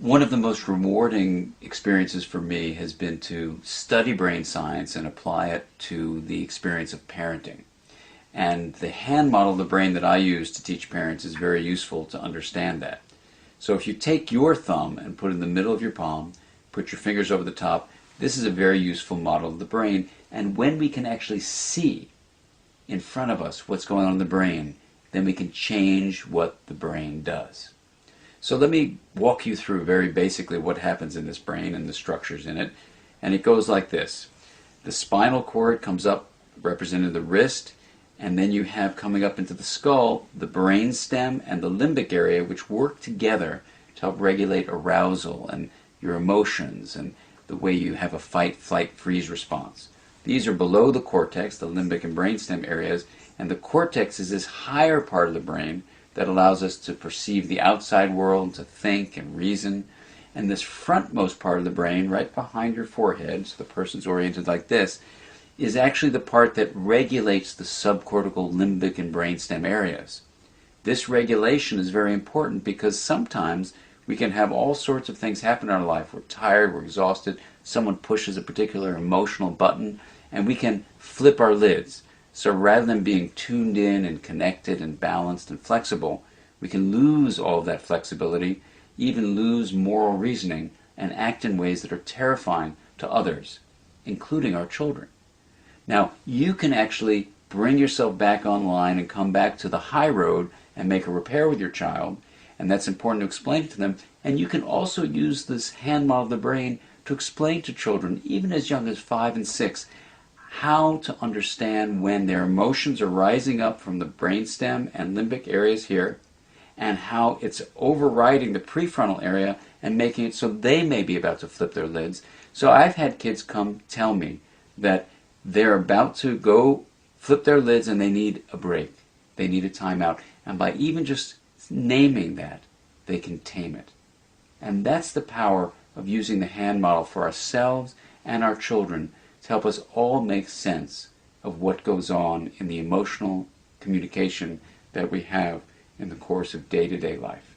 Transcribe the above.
One of the most rewarding experiences for me has been to study brain science and apply it to the experience of parenting. And the hand model of the brain that I use to teach parents is very useful to understand that. So if you take your thumb and put it in the middle of your palm, put your fingers over the top, this is a very useful model of the brain. And when we can actually see in front of us what's going on in the brain, then we can change what the brain does. So let me walk you through very basically what happens in this brain and the structures in it. And it goes like this. The spinal cord comes up, representing the wrist, and then you have coming up into the skull the brain stem and the limbic area, which work together to help regulate arousal and your emotions and the way you have a fight, flight, freeze response. These are below the cortex, the limbic and brainstem areas, and the cortex is this higher part of the brain that allows us to perceive the outside world, to think and reason. And this frontmost part of the brain, right behind your forehead, so the person's oriented like this, is actually the part that regulates the subcortical, limbic, and brainstem areas. This regulation is very important because sometimes we can have all sorts of things happen in our life. We're tired, we're exhausted, someone pushes a particular emotional button, and we can flip our lids. So rather than being tuned in and connected and balanced and flexible, we can lose all of that flexibility, even lose moral reasoning, and act in ways that are terrifying to others, including our children. Now, you can actually bring yourself back online and come back to the high road and make a repair with your child, and that's important to explain it to them. And you can also use this hand model of the brain to explain to children, even as young as 5 and 6, how to understand when their emotions are rising up from the brainstem and limbic areas here, and how it's overriding the prefrontal area and making it so they may be about to flip their lids. So I've had kids come tell me that they're about to go flip their lids and they need a break. They need a timeout. And by even just naming that, they can tame it. And that's the power of using the hand model for ourselves and our children to help us all make sense of what goes on in the emotional communication that we have in the course of day-to-day life.